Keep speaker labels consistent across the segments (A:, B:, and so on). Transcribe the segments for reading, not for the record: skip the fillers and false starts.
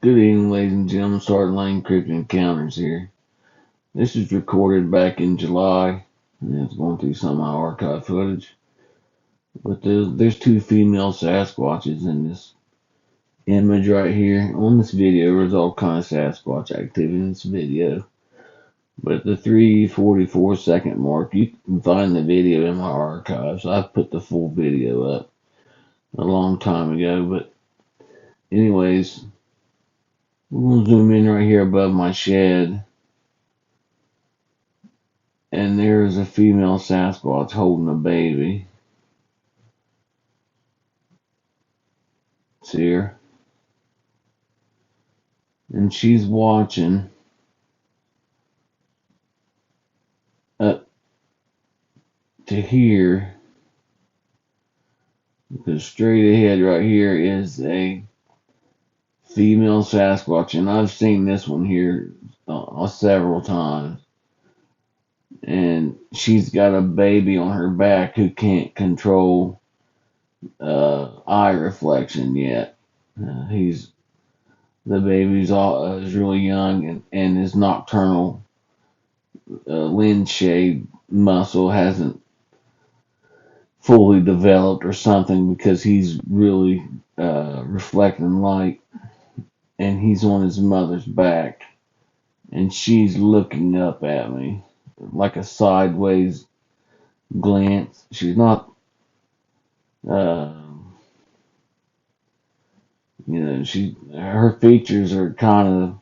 A: Good evening, ladies and gentlemen. Sergeant Lane Cryptid Encounters here. This was recorded back in July, and it's going through some of my archive footage. But there's two female Sasquatches in this image right here. On this video, there's all kind of Sasquatch activity in this video. But at the 3:44 second mark, you can find the video in my archives. I've put the full video up a long time ago. But anyways, we're going to zoom in right here above my shed. And there's a female Sasquatch holding a baby. See her? And she's watching up to here. Because straight ahead right here is a female Sasquatch. And I've seen this one here several times. And she's got a baby on her back who can't control eye reflection yet. The baby's is really young, and his nocturnal lens shade muscle hasn't fully developed or something, because he's really reflecting light, and he's on his mother's back, and she's looking up at me like a sideways glance. She's not her features are kind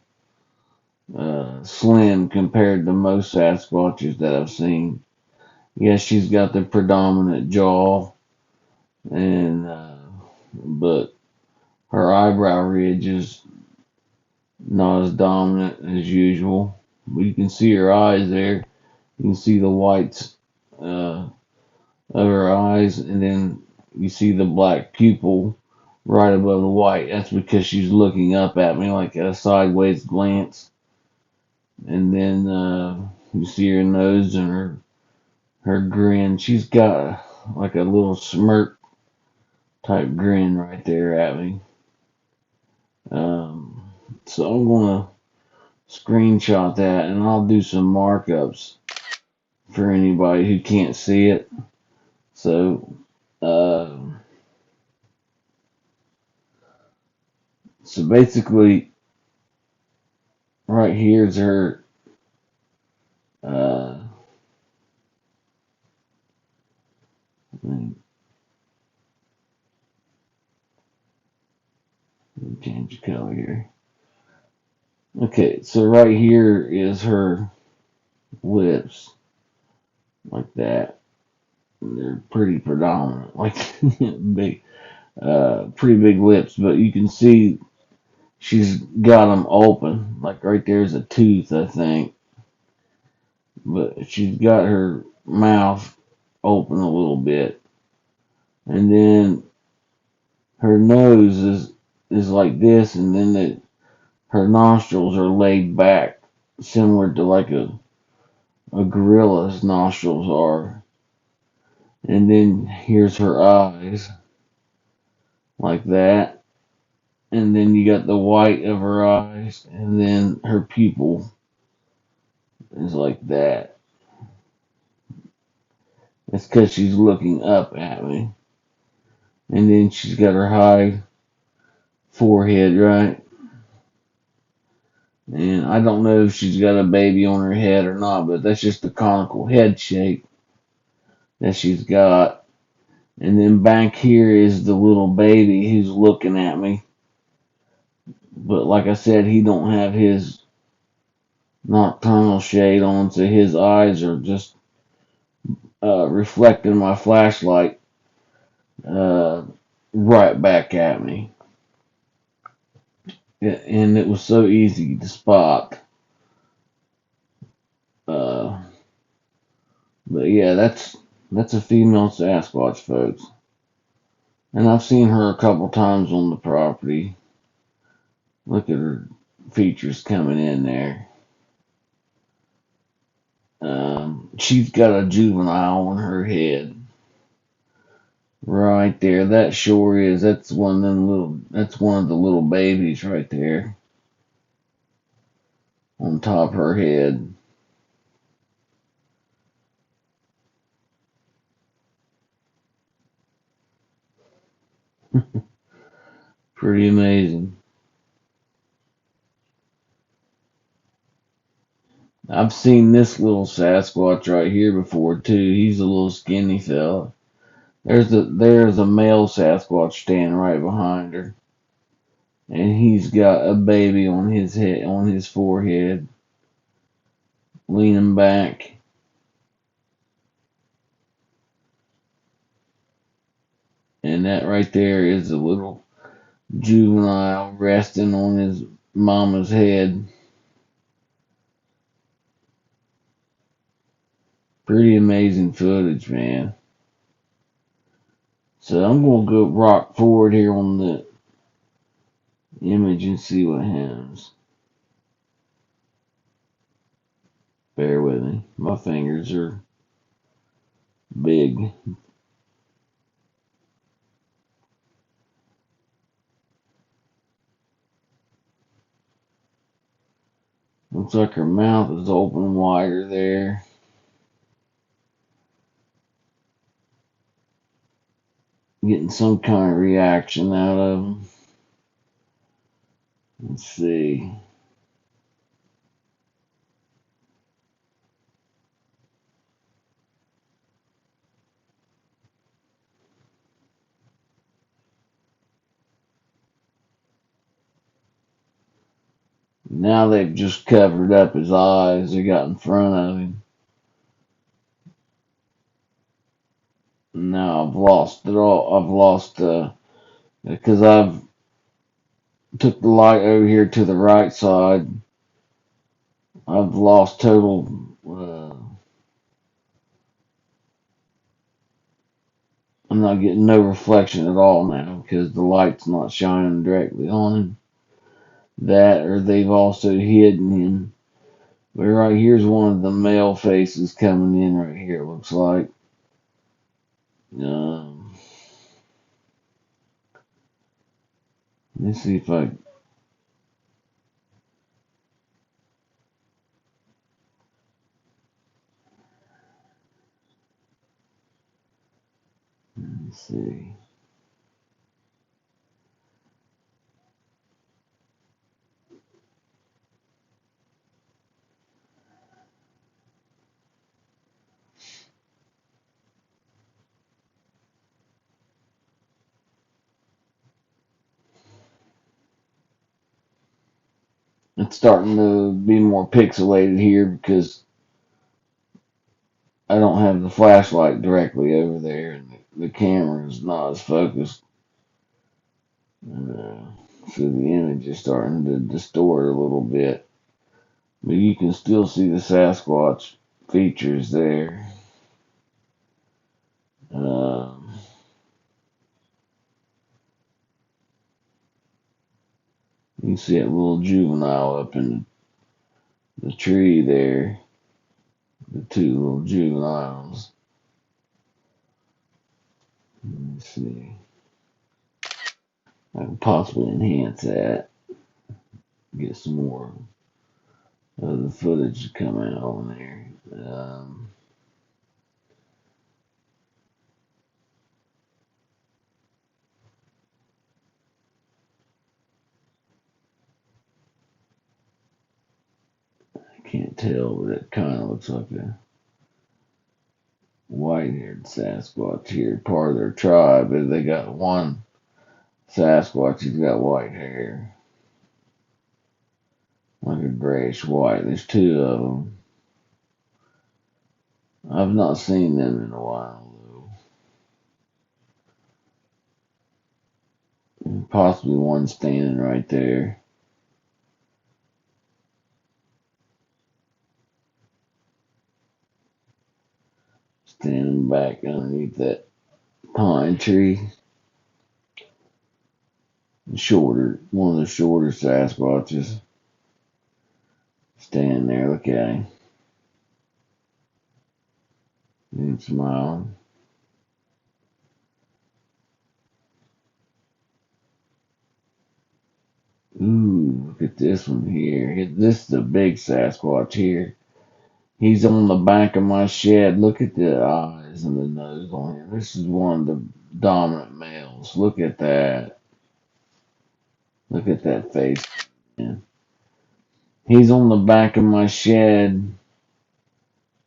A: of slim compared to most Sasquatches that I've seen. Yes, she's got the predominant jaw, and but her eyebrow ridge is not as dominant as usual. But you can see her eyes there. You can see the whites of her eyes, and then you see the black pupil right above the white. That's because she's looking up at me like a sideways glance. And then you see her nose and her grin. She's got like a little smirk type grin right there at me. So I'm gonna screenshot that, and I'll do some markups for anybody who can't see it. So basically, right here is her change the color here. Okay, so right here is her lips, like that. They're pretty predominant, like big, pretty big lips. But you can see she's got them open, like right there's a tooth, I think. But she's got her mouth open a little bit, and then her nose is like this, and then her nostrils are laid back, similar to like a gorilla's nostrils are. And then here's her eyes, like that. And then you got the white of her eyes, and then her pupil is like that. That's because she's looking up at me. And then she's got her high forehead, right? And I don't know if she's got a baby on her head or not, but that's just the conical head shape that she's got. And then back here is the little baby who's looking at me. But like I said, he don't have his nocturnal shade on, so his eyes are just reflecting my flashlight right back at me. And it was so easy to spot. But yeah, that's a female Sasquatch, folks. And I've seen her a couple times on the property. Look at her features coming in there. She's got a juvenile on her head. Right there. That sure is. That's one of the little babies right there. on top of her head. Pretty amazing. I've seen this little Sasquatch right here before too. He's a little skinny fella. There's a male Sasquatch standing right behind her, and he's got a baby on his head, on his forehead, leaning back. And that right there is a little juvenile resting on his mama's head. Pretty amazing footage, man. So I'm gonna go rock forward here on the image and see what happens. Bear with me. My fingers are big. Looks like her mouth is open wider there. Getting some kind of reaction out of him. Let's see. Now they've just covered up his eyes. They got in front of him. Now I've lost it all. I've lost, because I've took the light over here to the right side. I've lost total, I'm not getting no reflection at all now because the light's not shining directly on him. That, or they've also hidden him. But right here's one of the male faces coming in right here, it looks like. Um, let me see if I. Let's see. It's starting to be more pixelated here because I don't have the flashlight directly over there, and the camera is not as focused. Uh, so the image is starting to distort a little bit. But you can still see the Sasquatch features there. Um, you can see that little juvenile up in the tree there. The two little juveniles. Let me see. I can possibly enhance that. Get some more of the footage to come out on there. I can't tell, but it kind of looks like a white-haired Sasquatch here, part of their tribe. But they got one Sasquatch who's got white hair, like a grayish white. There's two of them. I've not seen them in a while, though. And possibly one standing right there. Standing back underneath that pine tree. Shorter, one of the shorter Sasquatches. Standing there, look at him. And smiling. Ooh, look at this one here. This is the big Sasquatch here. He's on the back of my shed. Look at the eyes and the nose on him. This is one of the dominant males. Look at that. Look at that face. Man. He's on the back of my shed,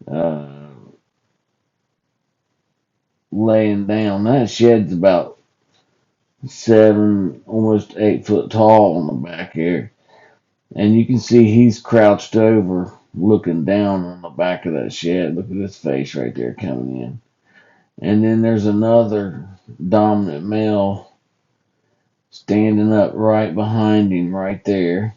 A: uh, laying down. That shed's about 7, almost 8 foot tall on the back here. And you can see he's crouched over, looking down on the back of that shed. Look at his face right there coming in. And then there's another dominant male standing up right behind him, right there.